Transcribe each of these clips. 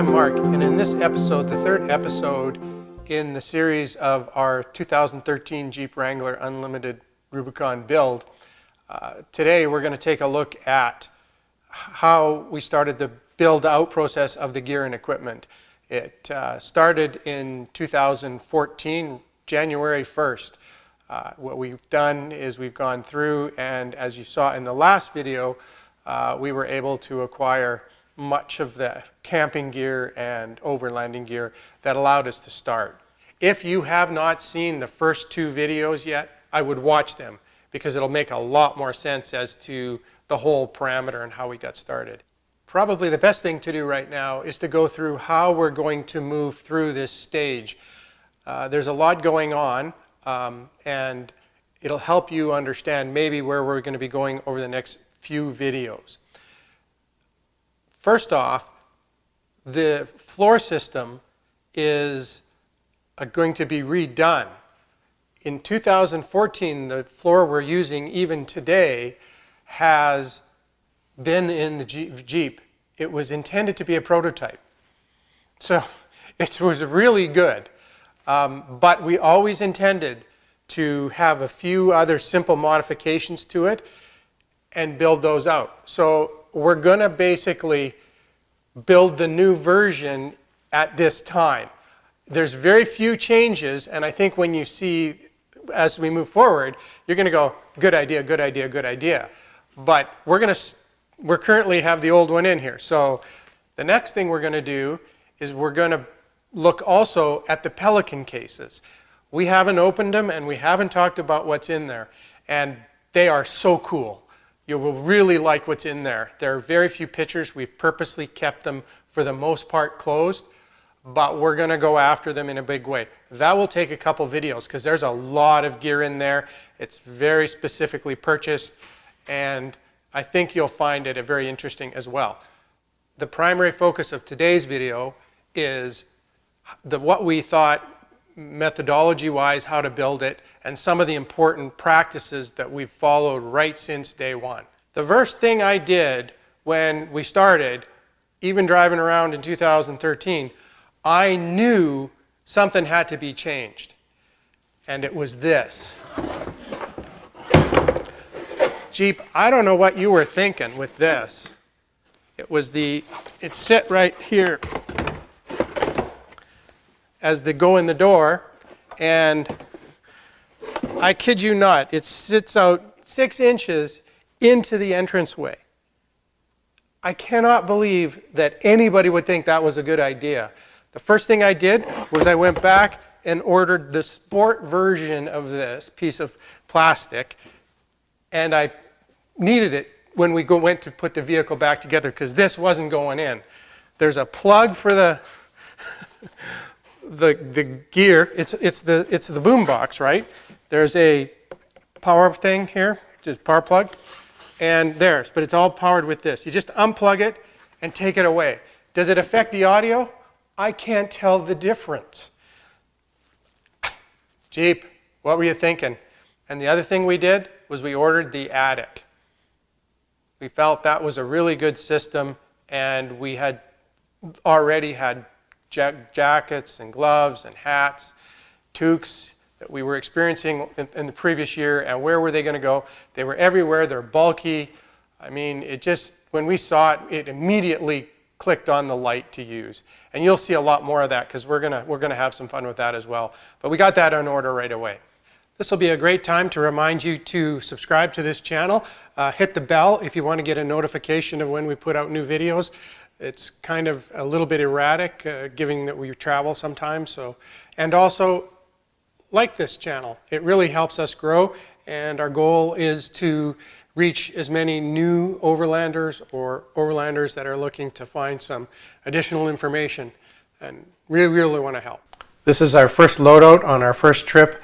I'm Mark, and in this episode, the third episode in the series of our 2013 Jeep Wrangler Unlimited Rubicon build, today we're going to take a look at how we started the build-out process of the gear and equipment. It started in 2014, January 1st. What we've done is we've gone through, and as you saw in the last video, we were able to acquire much of the camping gear and overlanding gear that allowed us to start. If you have not seen the first two videos yet, I would watch them because it'll make a lot more sense as to the whole parameter and how we got started. Probably the best thing to do right now is to go through how we're going to move through this stage. There's a lot going on, and it'll help you understand maybe where we're going to be going over the next few videos. First off, the floor system is going to be redone. In 2014, the floor we're using even today has been in the Jeep. It was intended to be a prototype. So it was really good. But we always intended to have a few other simple modifications to it and build those out. So we're going to basically build the new version at this time. There's very few changes, and I think when you see, as we move forward, you're going to go, good idea, good idea, good idea. But we're currently have the old one in here. So the next thing we're going to do is we're going to look also at the Pelican cases. We haven't opened them, and we haven't talked about what's in there, and they are so cool. You will really like what's in there. There are very few pictures. We've purposely kept them for the most part closed, but we're going to go after them in a big way. That will take a couple videos because there's a lot of gear in there. It's very specifically purchased, and I think you'll find it very interesting as well. The primary focus of today's video is what we thought methodology-wise, how to build it, and some of the important practices that we've followed right since day one. The first thing I did when we started, even driving around in 2013, I knew something had to be changed. And it was this. Jeep, I don't know what you were thinking with this. It sit right here as they go in the door, and I kid you not, it sits out 6 inches into the entranceway. I cannot believe that anybody would think that was a good idea. The first thing I did was I went back and ordered the sport version of this piece of plastic, and I needed it when we went to put the vehicle back together because this wasn't going in. There's a plug for the the gear. It's the boom box, right? There's a power thing here, just power plug, and but it's all powered with this. You just unplug it and take it away. Does it affect the audio? I can't tell the difference. Jeep, what were you thinking? And the other thing we did was we ordered the attic. We felt that was a really good system, and we had already had jackets and gloves and hats, toques that we were experiencing in the previous year, and where were they going to go? They were everywhere. They're bulky. I mean, when we saw it, it immediately clicked on the light to use. And you'll see a lot more of that because we're gonna have some fun with that as well. But we got that in order right away. This will be a great time to remind you to subscribe to this channel. Hit the bell if you want to get a notification of when we put out new videos. It's kind of a little bit erratic, given that we travel sometimes. And also, like this channel. It really helps us grow, and our goal is to reach as many new overlanders or overlanders that are looking to find some additional information and really want to help. This is our first loadout on our first trip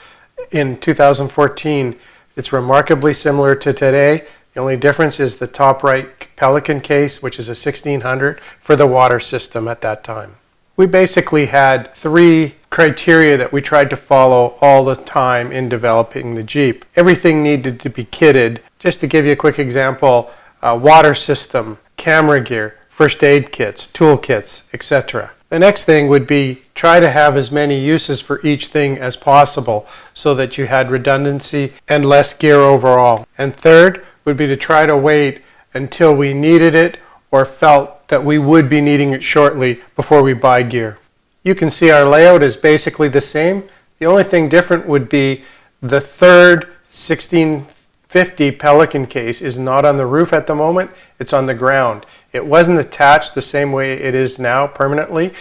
in 2014. It's remarkably similar to today. The only difference is the top right Pelican case, which is a 1600 for the water system at that time. We basically had 3 criteria that we tried to follow all the time in developing the Jeep. Everything needed to be kitted. Just to give you a quick example, water system, camera gear, first aid kits, tool kits, etc. The next thing would be try to have as many uses for each thing as possible so that you had redundancy and less gear overall. And third would be to try to wait until we needed it or felt that we would be needing it shortly before we buy gear. You can see our layout is basically the same. The only thing different would be the third 1650 Pelican case is not on the roof at the moment, it's on the ground. It wasn't attached the same way it is now permanently.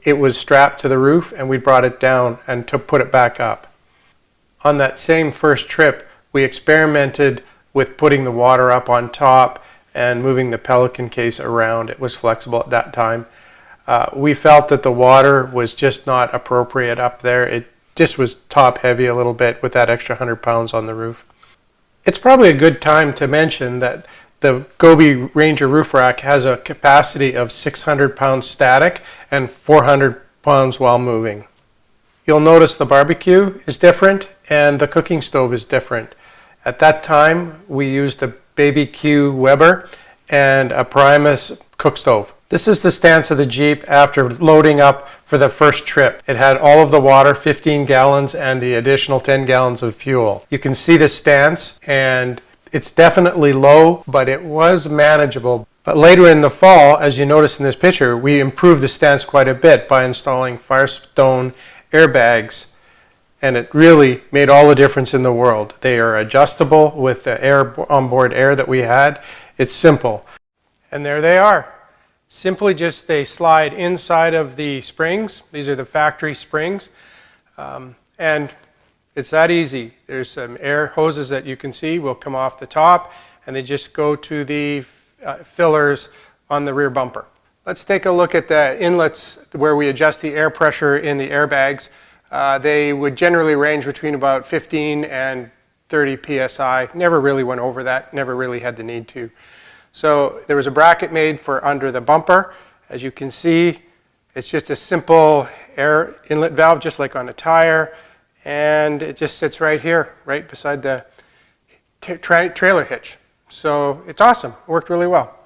It was strapped to the roof and we brought it down and to put it back up. On that same first trip, we experimented with putting the water up on top and moving the Pelican case around. It was flexible at that time. We felt that the water was just not appropriate up there. It just was top heavy a little bit with that extra 100 pounds on the roof. It's probably a good time to mention that the Gobi Ranger roof rack has a capacity of 600 pounds static and 400 pounds while moving. You'll notice the barbecue is different and the cooking stove is different. At that time, we used a Baby Q Weber and a Primus cook stove. This is the stance of the Jeep after loading up for the first trip. It had all of the water, 15 gallons, and the additional 10 gallons of fuel. You can see the stance, and it's definitely low, but it was manageable. But later in the fall, as you notice in this picture, we improved the stance quite a bit by installing Firestone airbags, and it really made all the difference in the world. They are adjustable with the onboard air that we had. It's simple. And there they are. Simply just they slide inside of the springs. These are the factory springs. And it's that easy. There's some air hoses that you can see will come off the top, and they just go to the fillers on the rear bumper. Let's take a look at the inlets where we adjust the air pressure in the airbags. They would generally range between about 15 and 30 psi. Never really went over that, never really had the need to. So there was a bracket made for under the bumper. As you can see, it's just a simple air inlet valve, just like on a tire, and it just sits right here, right beside the trailer hitch. So it's awesome, it worked really well.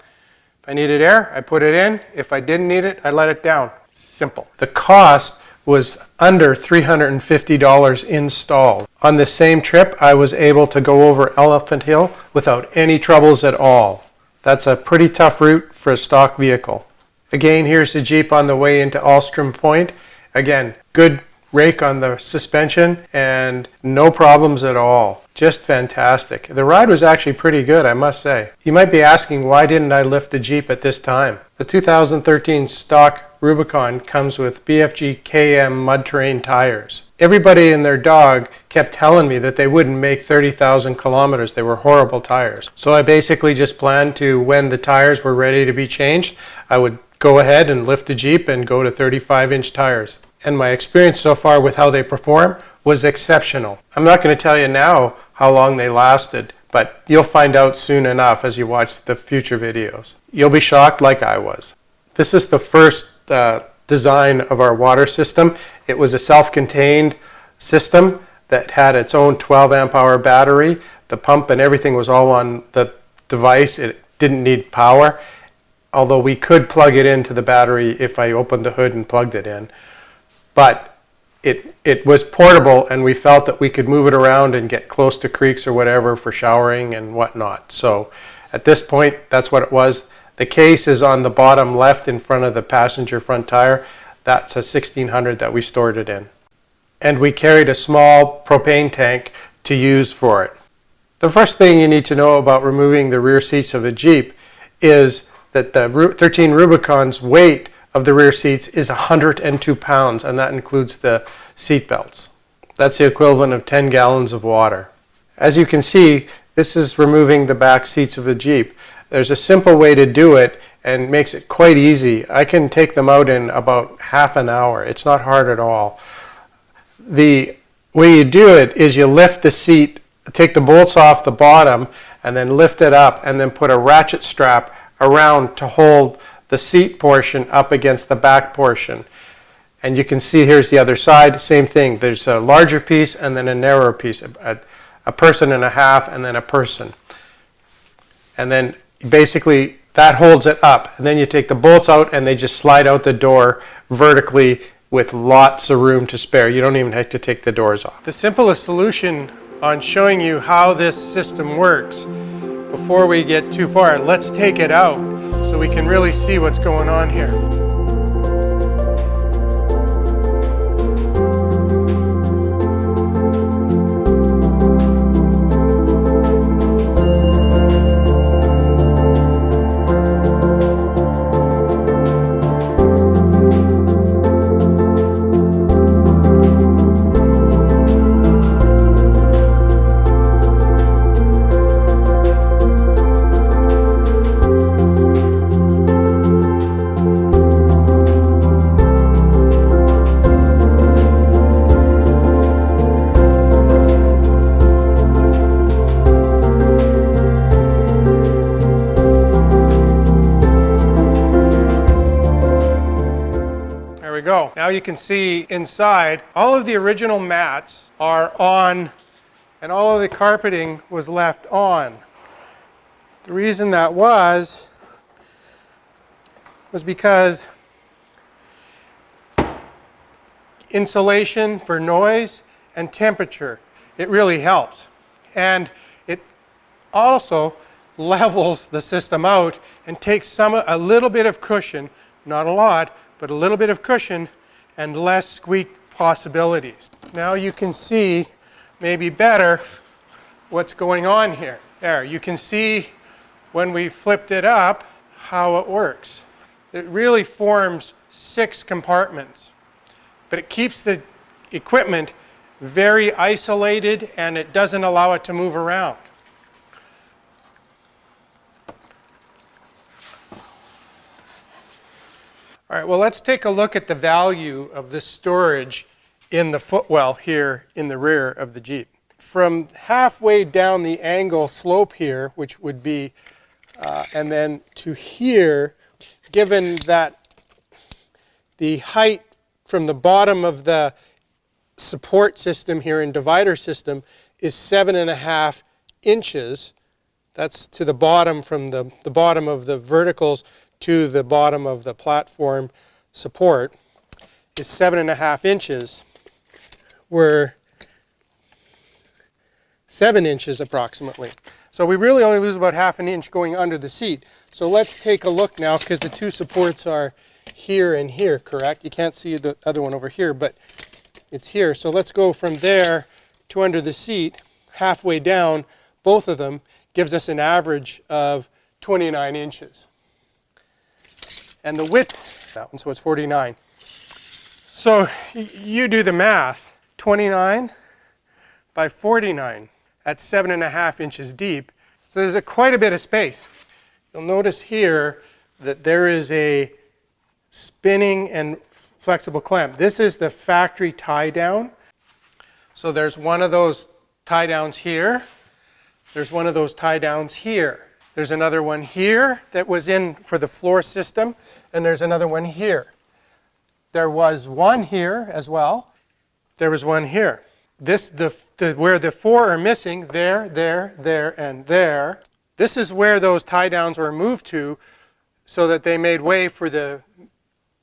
If I needed air, I put it in. If I didn't need it, I let it down. Simple. The cost was under $350 installed. On the same trip, I was able to go over Elephant Hill without any troubles at all. That's a pretty tough route for a stock vehicle. Again, here's the Jeep on the way into Alstrom Point. Again, good rake on the suspension and no problems at all. Just fantastic. The ride was actually pretty good, I must say. You might be asking, why didn't I lift the Jeep at this time? The 2013 stock Rubicon comes with BFG KM mud terrain tires. Everybody and their dog kept telling me that they wouldn't make 30,000 kilometers. They were horrible tires. So I basically just planned to, when the tires were ready to be changed, I would go ahead and lift the Jeep and go to 35-inch tires. And my experience so far with how they perform was exceptional. I'm not going to tell you now how long they lasted, but you'll find out soon enough as you watch the future videos. You'll be shocked like I was. This is the first design of our water system. It was a self-contained system that had its own 12 amp hour battery. The pump and everything was all on the device. It didn't need power, although we could plug it into the battery if I opened the hood and plugged it in. But it was portable, and we felt that we could move it around and get close to creeks or whatever for showering and whatnot. So at this point, that's what it was. The case is on the bottom left in front of the passenger front tire. That's a 1600 that we stored it in. And we carried a small propane tank to use for it. The first thing you need to know about removing the rear seats of a Jeep is that the 13 Rubicon's weight of the rear seats is 102 pounds, and that includes the seat belts. That's the equivalent of 10 gallons of water. As you can see, this is removing the back seats of the Jeep. There's a simple way to do it and makes it quite easy. I can take them out in about half an hour. It's not hard at all. The way you do it is you lift the seat, take the bolts off the bottom, and then lift it up, and then put a ratchet strap around to hold the seat portion up against the back portion. And you can see here's the other side, same thing. There's a larger piece and then a narrower piece, a person and a half and then a person. And then basically that holds it up. And then you take the bolts out and they just slide out the door vertically with lots of room to spare. You don't even have to take the doors off. The simplest solution on showing you how this system works, before we get too far, let's take it out so we can really see what's going on here. Go. Now you can see inside, all of the original mats are on and all of the carpeting was left on. The reason that was because insulation for noise and temperature, it really helps. And it also levels the system out and takes a little bit of cushion, not a lot, but a little bit of cushion and less squeak possibilities. Now you can see maybe better what's going on here. There, you can see when we flipped it up how it works. It really forms 6 compartments, but it keeps the equipment very isolated and it doesn't allow it to move around. All right, well, let's take a look at the value of this storage in the footwell here in the rear of the Jeep. From halfway down the angle slope here, which would be, and then to here, given that the height from the bottom of the support system here in divider system is 7.5 inches. That's to the bottom, from the bottom of the verticals to the bottom of the platform support is 7.5 inches. We're 7 inches approximately. So we really only lose about ½ an inch going under the seat. So let's take a look now, because the 2 supports are here and here, correct? You can't see the other one over here, but it's here. So let's go from there to under the seat, halfway down, both of them, gives us an average of 29 inches. And the width, that one, so it's 49. So you do the math, 29 by 49, at 7.5 inches deep. So there's quite a bit of space. You'll notice here that there is a spinning and flexible clamp. This is the factory tie down. So there's one of those tie downs here. There's one of those tie downs here. There's another one here that was in for the floor system, and there's another one here. There was one here as well. There was one here. This, where the 4 are missing, there, and there. This is where those tie downs were moved to so that they made way for the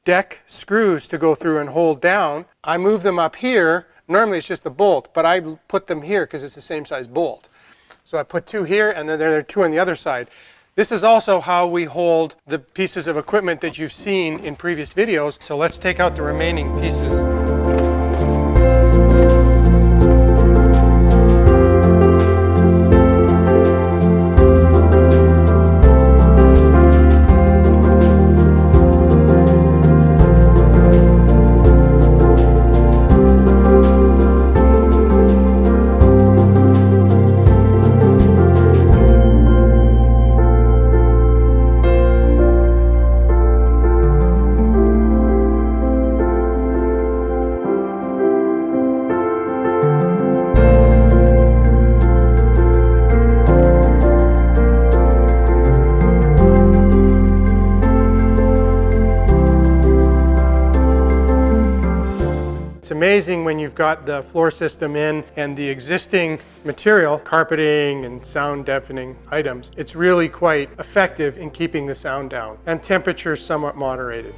deck screws to go through and hold down. I moved them up here. Normally it's just a bolt, but I put them here because it's the same size bolt. So I put 2 here, and then there are 2 on the other side. This is also how we hold the pieces of equipment that you've seen in previous videos. So let's take out the remaining pieces. It's amazing when you've got the floor system in and the existing material, carpeting and sound deafening items. It's really quite effective in keeping the sound down and temperature somewhat moderated.